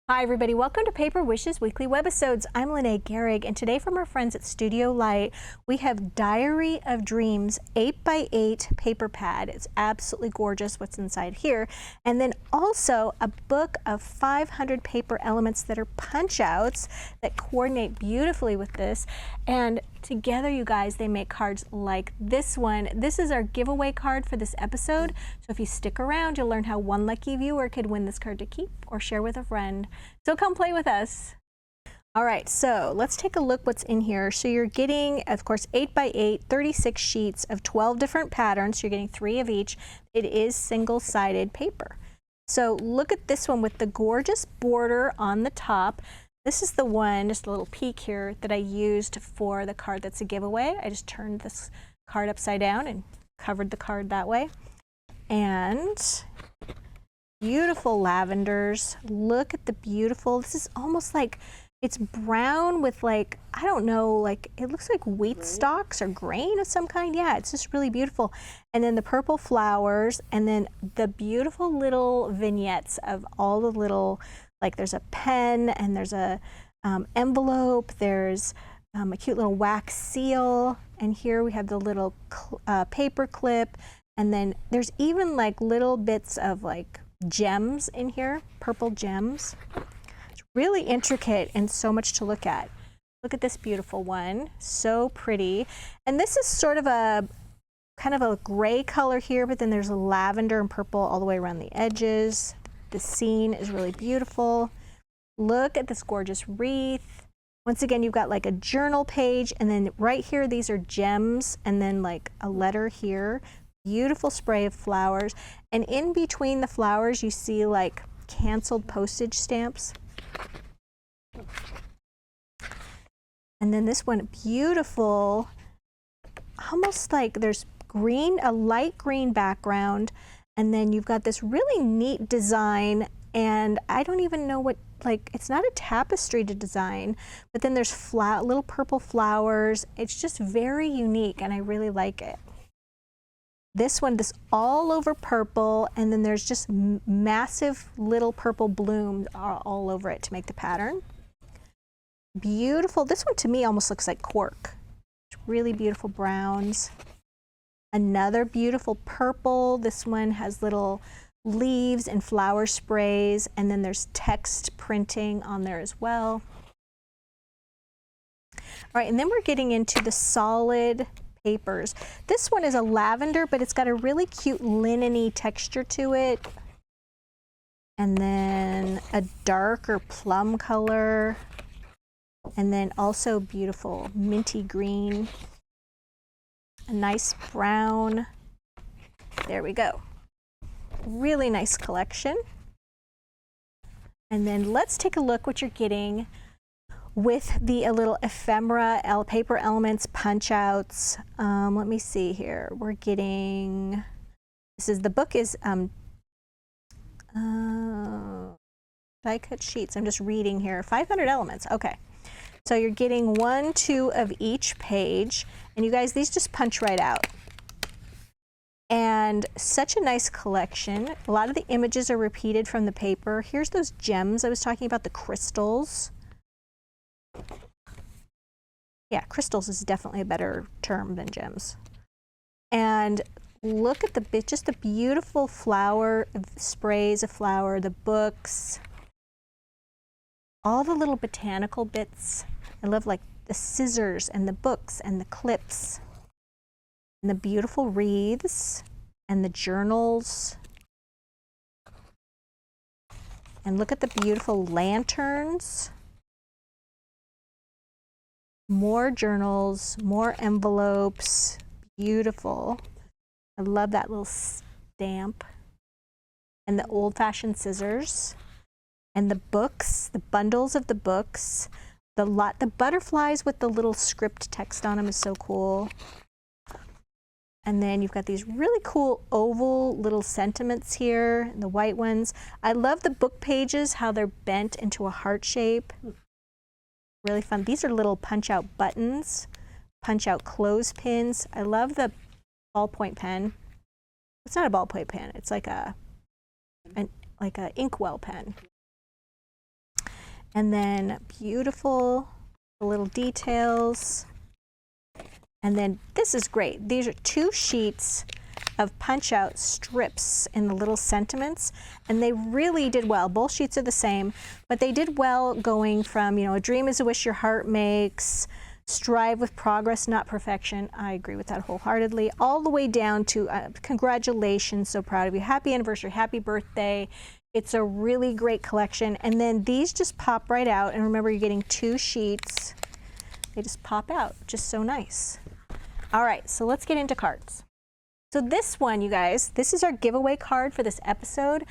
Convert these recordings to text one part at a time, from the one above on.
Hi everybody, welcome to Paper Wishes Weekly Webisodes. I'm Lene Gehrig, and today from our friends at Studio Light, we have Diary of Dreams 8x8 paper pad. It's absolutely gorgeous what's inside here. And then also a book of 500 paper elements that are punch outs that coordinate beautifully with this. And together, you guys, they make cards like this one. This is our giveaway card for this episode. So if you stick around, you'll learn how one lucky viewer could win this card to keep or share with a friend. So come play with us. All right, so let's take a look what's in here. So you're getting, of course, 8x8, 36 sheets of 12 different patterns. You're getting 3 of each. It is single-sided paper. So look at this one with the gorgeous border on the top. This is the one, just a little peek here, that I used for the card that's a giveaway. I just turned this card upside down and covered the card that way. And beautiful lavenders. Look at the beautiful, this is almost like, it's brown with like, I don't know, like it looks like wheat stalks or grain of some kind. Yeah, it's just really beautiful. And then the purple flowers, and then the beautiful little vignettes of all the little, like there's a pen and there's a envelope, there's a cute little wax seal, and here we have the little paper clip, and then there's even like little bits of like gems in here, purple gems. It's really intricate and so much to look at. Look at this beautiful one, so pretty. And this is sort of a kind of a gray color here, but then there's a lavender and purple all the way around the edges. The scene is really beautiful. Look at this gorgeous wreath. Once again, you've got like a journal page, and then right here, these are gems, and then like a letter here. Beautiful spray of flowers. And in between the flowers, you see like canceled postage stamps. And then this one, beautiful, almost like there's green, a light green background. And then you've got this really neat design, and I don't even know what, like, it's not a tapestry to design, but then there's little purple flowers. It's just very unique, and I really like it. This one, this all over purple, and then there's just massive little purple blooms all over it to make the pattern. Beautiful. This one to me almost looks like cork. It's really beautiful browns. Another beautiful purple. This one has little leaves and flower sprays, and then there's text printing on there as well. All right, and then we're getting into the solid papers. This one is a lavender, but it's got a really cute linen-y texture to it. And then a darker plum color. And then also beautiful minty green. A nice brown. There we go. Really nice collection. And then let's take a look what you're getting with the little ephemera paper elements punch outs. Let me see here. We're getting, this is, the book is die cut sheets. I'm just reading here. 500 elements. Okay. So you're getting 1, 2 of each page. And you guys, these just punch right out. And such a nice collection. A lot of the images are repeated from the paper. Here's those gems I was talking about, the crystals. Yeah, crystals is definitely a better term than gems. And look at just the beautiful flower sprays of flower, the books, all the little botanical bits. I love like the scissors and the books and the clips and the beautiful wreaths and the journals. And look at the beautiful lanterns. More journals, more envelopes, beautiful. I love that little stamp. And the old-fashioned scissors. And the books, the bundles of the books. The butterflies with the little script text on them is so cool. And then you've got these really cool oval little sentiments here, the white ones. I love the book pages, how they're bent into a heart shape. Really fun. These are little punch-out buttons, punch-out clothespins. I love the ballpoint pen. It's not a ballpoint pen. It's like an inkwell pen. And then beautiful little details. And then this is great. These are 2 sheets of punch out strips in the little sentiments, and they really did well. Both sheets are the same, but they did well going from, a dream is a wish your heart makes, strive with progress, not perfection. I agree with that wholeheartedly. All the way down to congratulations, so proud of you, happy anniversary, happy birthday. It's a really great collection. And then these just pop right out. And remember, you're getting 2 sheets. They just pop out, just so nice. All right, so let's get into cards. So this one, you guys, this is our giveaway card for this episode.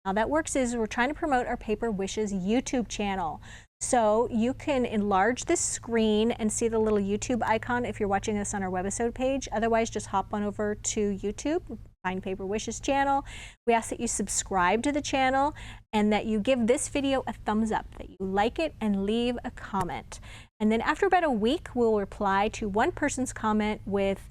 How that works is we're trying to promote our Paper Wishes YouTube channel. So you can enlarge this screen and see the little YouTube icon if you're watching this on our webisode page. Otherwise, just hop on over to YouTube, find Paper Wishes channel. We ask that you subscribe to the channel and that you give this video a thumbs up, that you like it and leave a comment. And then after about a week, we'll reply to one person's comment with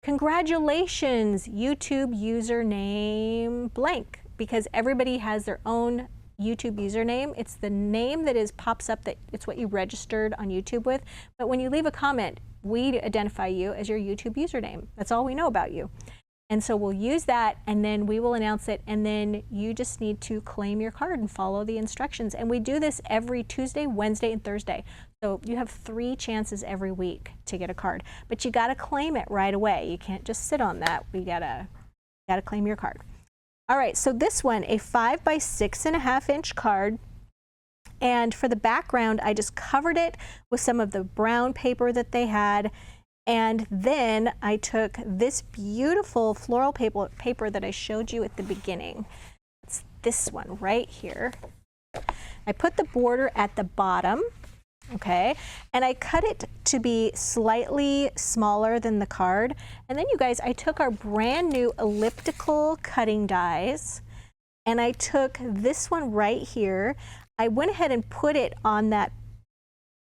congratulations, YouTube username blank, because everybody has their own YouTube username. It's the name that pops up, that it's what you registered on YouTube with. But when you leave a comment, we identify you as your YouTube username. That's all we know about you. And so we'll use that, and then we will announce it, and then you just need to claim your card and follow the instructions. And we do this every Tuesday, Wednesday, and Thursday. So you have 3 chances every week to get a card, but you got to claim it right away. You can't just sit on that. We gotta claim your card. All right, so this one, a 5 by 6.5 inch card. And for the background, I just covered it with some of the brown paper that they had. And then I took this beautiful floral paper that I showed you at the beginning. It's this one right here. I put the border at the bottom, okay? And I cut it to be slightly smaller than the card. And then you guys, I took our brand new elliptical cutting dies, and I took this one right here. I went ahead and put it on that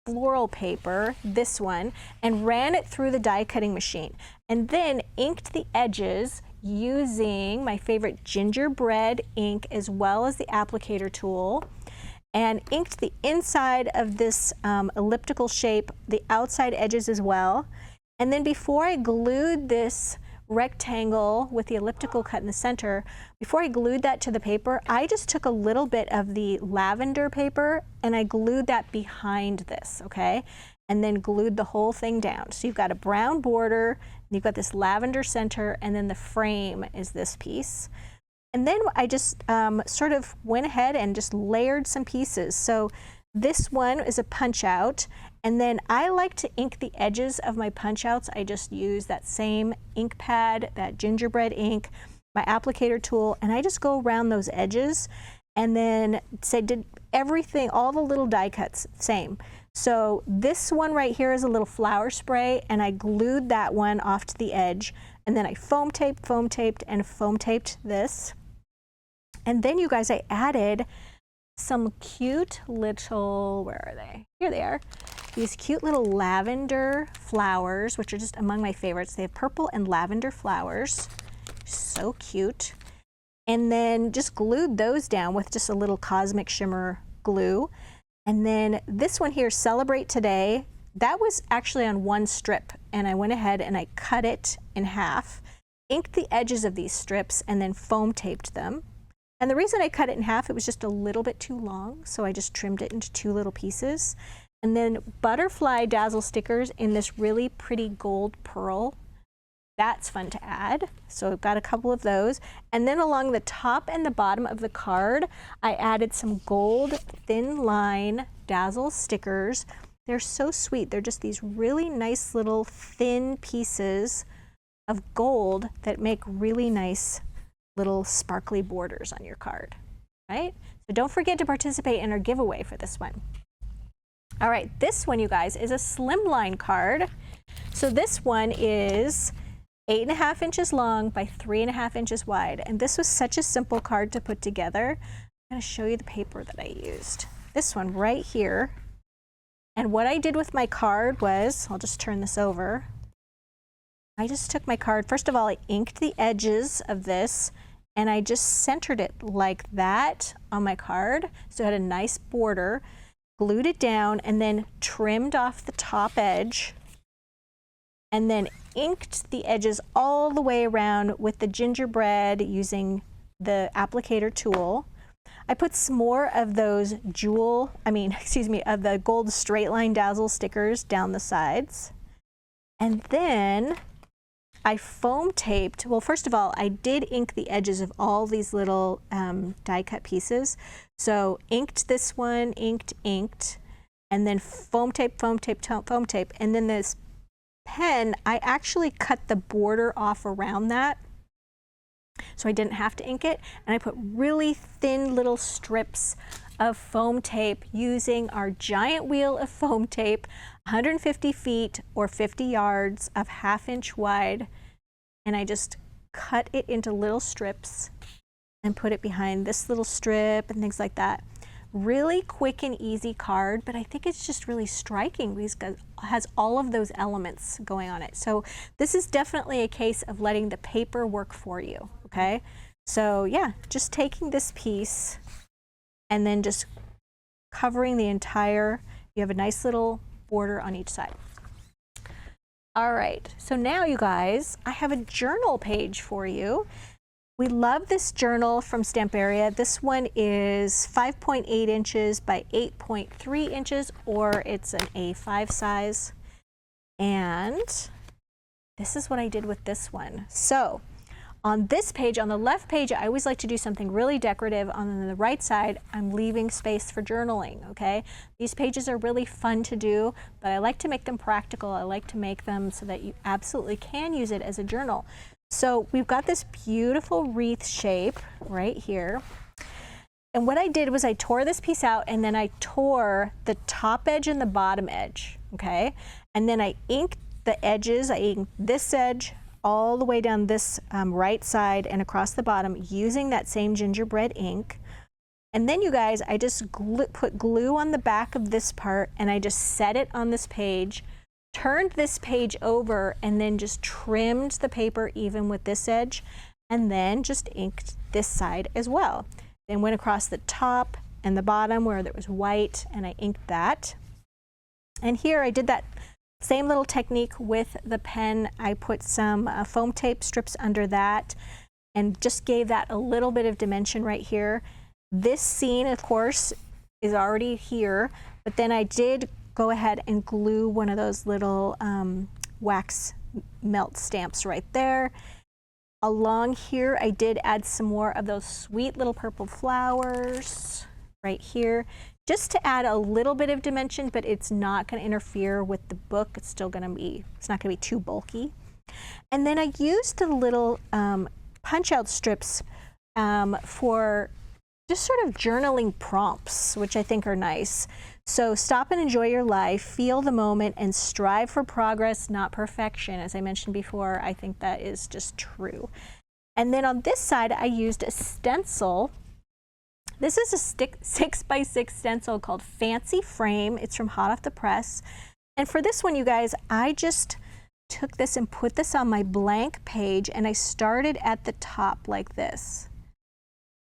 floral paper, this one, and ran it through the die cutting machine, and then inked the edges using my favorite gingerbread ink as well as the applicator tool, and inked the inside of this elliptical shape, the outside edges as well. And then before I glued this rectangle with the elliptical cut in the center, before I glued that to the paper, I just took a little bit of the lavender paper and I glued that behind this, okay? And then glued the whole thing down. So you've got a brown border, you've got this lavender center, and then the frame is this piece. And then I just sort of went ahead and just layered some pieces. So this one is a punch out, and then I like to ink the edges of my punch outs. I just use that same ink pad, that gingerbread ink, my applicator tool, and I just go around those edges and then did everything, all the little die cuts, same. So this one right here is a little flower spray, and I glued that one off to the edge, and then I foam taped, and foam taped this. And then you guys, I added some cute little, where are they? Here they are. These cute little lavender flowers, which are just among my favorites. They have purple and lavender flowers. So cute. And then just glued those down with just a little cosmic shimmer glue. And then this one here, Celebrate Today, that was actually on one strip, and I went ahead and I cut it in half, inked the edges of these strips, and then foam taped them. And the reason I cut it in half, it was just a little bit too long, so I just trimmed it into 2 little pieces. And then butterfly dazzle stickers in this really pretty gold pearl. That's fun to add. So I've got a couple of those. And then along the top and the bottom of the card, I added some gold thin line dazzle stickers. They're so sweet. They're just these really nice little thin pieces of gold that make really nice little sparkly borders on your card, right? So don't forget to participate in our giveaway for this one. All right, this one, you guys, is a Slimline card. So this one is 8.5 inches long by 3.5 inches wide. And this was such a simple card to put together. I'm gonna show you the paper that I used. This one right here. And what I did with my card was, I'll just turn this over. I just took my card, first of all, I inked the edges of this, and I just centered it like that on my card, so it had a nice border. glued it down, and then trimmed off the top edge, and then inked the edges all the way around with the gingerbread using the applicator tool. I put some more of those of the gold straight line dazzle stickers down the sides. And then I foam taped, well, first of all, I did ink the edges of all these little die cut pieces. So inked this one, inked, and then foam tape, foam tape, foam tape. And then this pen, I actually cut the border off around that, so I didn't have to ink it. And I put really thin little strips of foam tape using our giant wheel of foam tape, 150 feet or 50 yards of 1/2 inch wide. And I just cut it into little strips and put it behind this little strip and things like that. Really quick and easy card, but I think it's just really striking because it has all of those elements going on it. So this is definitely a case of letting the paper work for you, okay? So yeah, just taking this piece and then just covering the entire, you have a nice little border on each side. All right, so now you guys, I have a journal page for you. We love this journal from Stamperia. This one is 5.8 inches by 8.3 inches, or it's an A5 size. And this is what I did with this one. So on this page, on the left page, I always like to do something really decorative. On the right side, I'm leaving space for journaling, okay? These pages are really fun to do, but I like to make them practical. I like to make them so that you absolutely can use it as a journal. So we've got this beautiful wreath shape right here. And what I did was I tore this piece out, and then I tore the top edge and the bottom edge, okay? And then I inked the edges. I inked this edge all the way down this right side and across the bottom using that same gingerbread ink. And then you guys, I just put glue on the back of this part, and I just set it on this page, turned this page over, and then just trimmed the paper even with this edge, and then just inked this side as well. Then went across the top and the bottom where there was white, and I inked that. And here I did that same little technique with the pen. I put some foam tape strips under that and just gave that a little bit of dimension right here. This scene, of course, is already here, but then I did go ahead and glue one of those little wax melt stamps right there. Along here, I did add some more of those sweet little purple flowers right here, just to add a little bit of dimension, but it's not going to interfere with the book. It's still going to be, it's not going to be too bulky. And then I used the little punch out strips for just sort of journaling prompts, which I think are nice. So stop and enjoy your life, feel the moment, and strive for progress, not perfection. As I mentioned before, I think that is just true. And then on this side, I used a stencil. This is a 6x6 stencil called Fancy Frame. It's from Hot Off the Press. And for this one, you guys, I just took this and put this on my blank page, and I started at the top like this.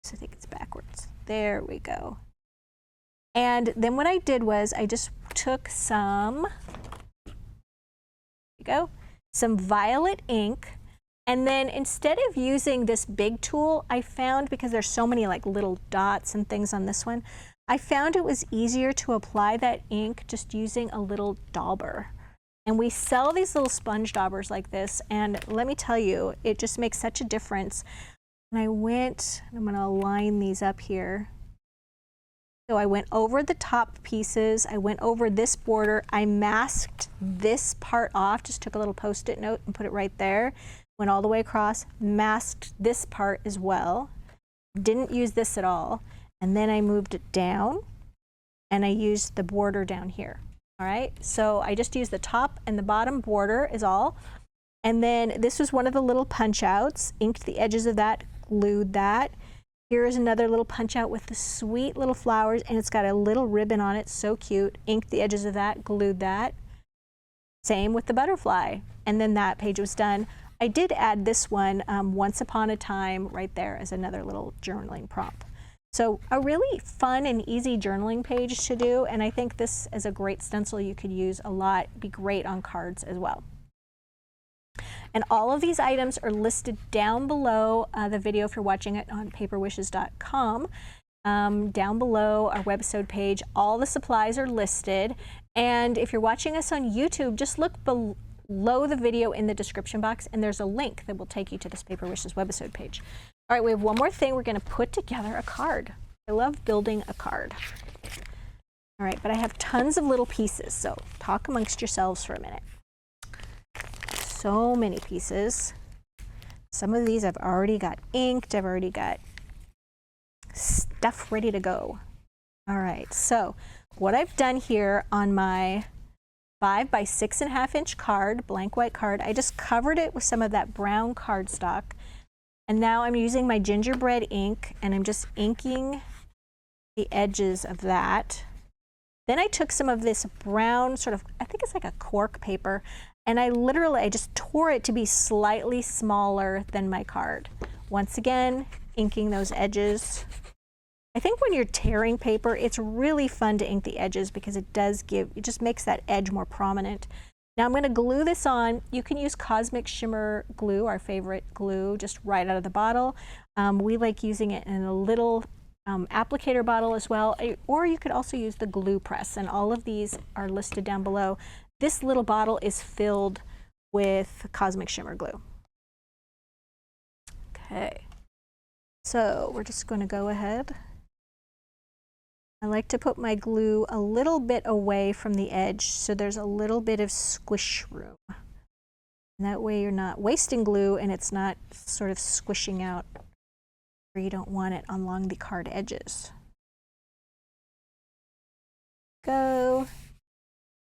So I think it's backwards. There we go. And then what I did was I just took some, some violet ink, and then instead of using this big tool, I found, because there's so many like little dots and things on this one, I found it was easier to apply that ink just using a little dauber. And we sell these little sponge daubers like this, and let me tell you, it just makes such a difference. And I'm going to align these up here. So I went over the top pieces, I went over this border, I masked this part off, just took a little post-it note and put it right there, went all the way across, masked this part as well, didn't use this at all, and then I moved it down, and I used the border down here. All right, so I just used the top and the bottom border is all, and then this was one of the little punch outs, inked the edges of that, glued that. Here is another little punch out with the sweet little flowers, and it's got a little ribbon on it, so cute. Inked the edges of that, glued that. Same with the butterfly, and then that page was done. I did add this one, Once Upon a Time, right there as another little journaling prompt. So a really fun and easy journaling page to do, and I think this is a great stencil you could use a lot, be great on cards as well. And all of these items are listed down below the video if you're watching it on paperwishes.com. Down below our webisode page, all the supplies are listed. And if you're watching us on YouTube, just look below the video in the description box, and there's a link that will take you to this Paper Wishes webisode page. All right, we have one more thing. We're going to put together a card. I love building a card. All right, but I have tons of little pieces, so talk amongst yourselves for a minute. So many pieces. Some of these I've already got inked. I've already got stuff ready to go. All right, so what I've done here on my 5 by 6.5 inch card, blank white card, I just covered it with some of that brown cardstock. And now I'm using my gingerbread ink, and I'm just inking the edges of that. Then I took some of this brown sort of, I think it's like a cork paper, and I just tore it to be slightly smaller than my card. Once again, inking those edges. I think when you're tearing paper, it's really fun to ink the edges because it just makes that edge more prominent. Now I'm going to glue this on. You can use Cosmic Shimmer glue, our favorite glue, just right out of the bottle. We like using it in a little applicator bottle as well, or you could also use the glue press, and all of these are listed down below. This little bottle is filled with Cosmic Shimmer glue. Okay, so we're just going to go ahead. I like to put my glue a little bit away from the edge so there's a little bit of squish room. And that way you're not wasting glue and it's not sort of squishing out where you don't want it along the card edges. Go.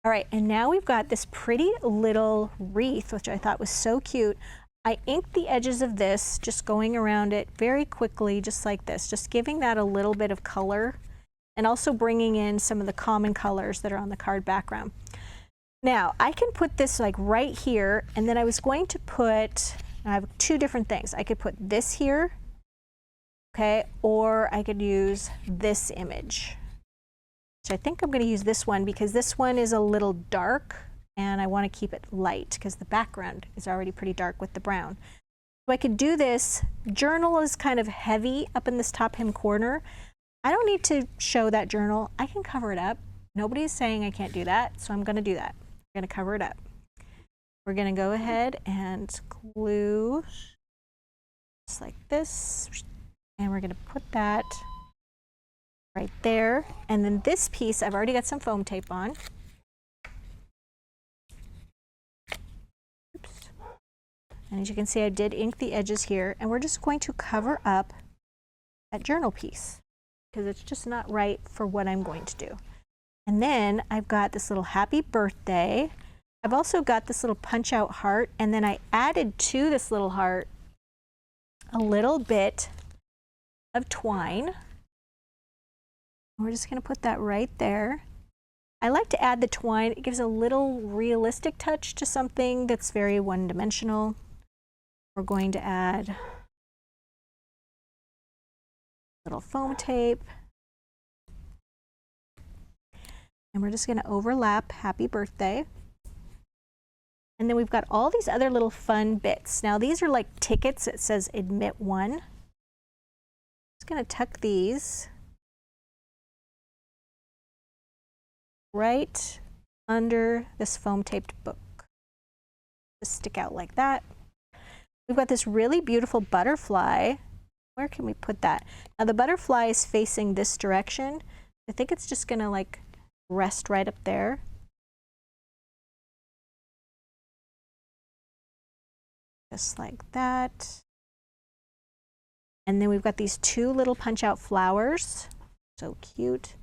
All right, and now we've got this pretty little wreath, which I thought was so cute. I inked the edges of this, just going around it very quickly, just like this, just giving that a little bit of color and also bringing in some of the common colors that are on the card background. Now, I can put this like right here, and then I was going to put, I have two different things. I could put this here, okay, or I could use this image. So I think I'm going to use this one because this one is a little dark and I want to keep it light because the background is already pretty dark with the brown. So I could do this. Journal is kind of heavy up in this top hem corner. I don't need to show that journal. I can cover it up. Nobody's saying I can't do that, so I'm going to do that. I'm going to cover it up. We're going to go ahead and glue just like this, and we're going to put that right there. And then this piece, I've already got some foam tape on. Oops. And as you can see, I did ink the edges here, and we're just going to cover up that journal piece because it's just not right for what I'm going to do. And then I've got this little happy birthday. I've also got this little punch out heart, and then I added to this little heart a little bit of twine. We're just going to put that right there. I like to add the twine. It gives a little realistic touch to something that's very one-dimensional. We're going to add a little foam tape. And we're just going to overlap happy birthday. And then we've got all these other little fun bits. Now these are like tickets. It says admit one. Just going to tuck these right under this foam taped book. Just stick out like that. We've got this really beautiful butterfly. Where can we put that? Now the butterfly is facing this direction. I think it's just gonna like rest right up there. Just like that. And then we've got these two little punch out flowers. So cute.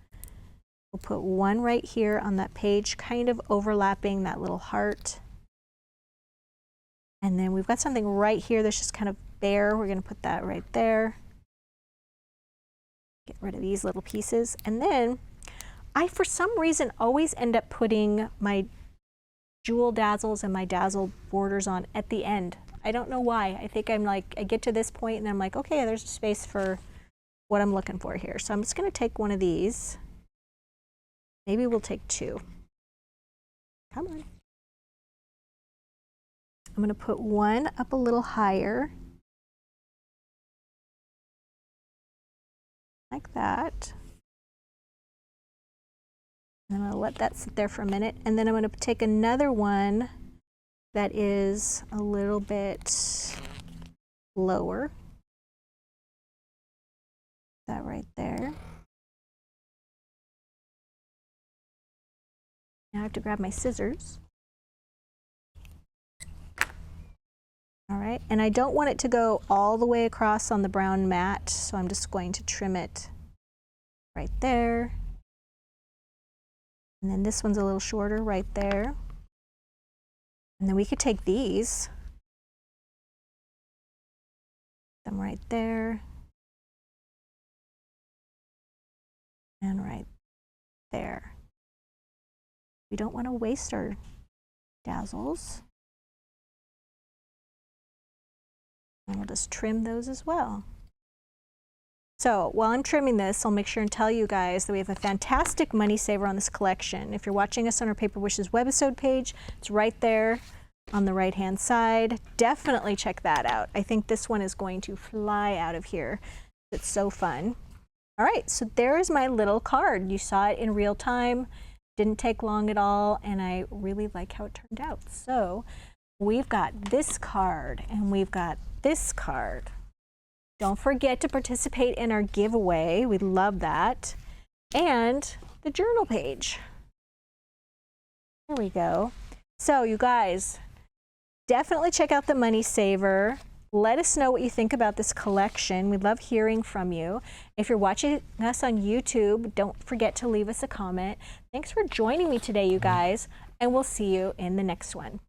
We'll put one right here on that page, kind of overlapping that little heart. And then we've got something right here that's just kind of bare. We're going to put that right there. Get rid of these little pieces. And then I, for some reason, always end up putting my jewel dazzles and my dazzle borders on at the end. I don't know why. I think I'm like, I get to this point and I'm like, okay, there's space for what I'm looking for here. So I'm just going to take one of these. Maybe we'll take two. Come on. I'm going to put one up a little higher. Like that. And I'm going to let that sit there for a minute. And then I'm going to take another one that is a little bit lower. That right there. Now I have to grab my scissors. All right, and I don't want it to go all the way across on the brown mat, so I'm just going to trim it right there. And then this one's a little shorter right there. And then we could take these, them right there, and right there. We don't want to waste our dazzles. And we'll just trim those as well. So while I'm trimming this, I'll make sure and tell you guys that we have a fantastic money saver on this collection. If you're watching us on our Paper Wishes webisode page, it's right there on the right-hand side. Definitely check that out. I think this one is going to fly out of here. It's so fun. All right, so there is my little card. You saw it in real time. Didn't take long at all, and I really like how it turned out. So we've got this card, and we've got this card. Don't forget to participate in our giveaway. We love that. And the journal page. There we go. So you guys, definitely check out the Money Saver. Let us know what you think about this collection. We love hearing from you. If you're watching us on YouTube, don't forget to leave us a comment. Thanks for joining me today, you guys, and we'll see you in the next one.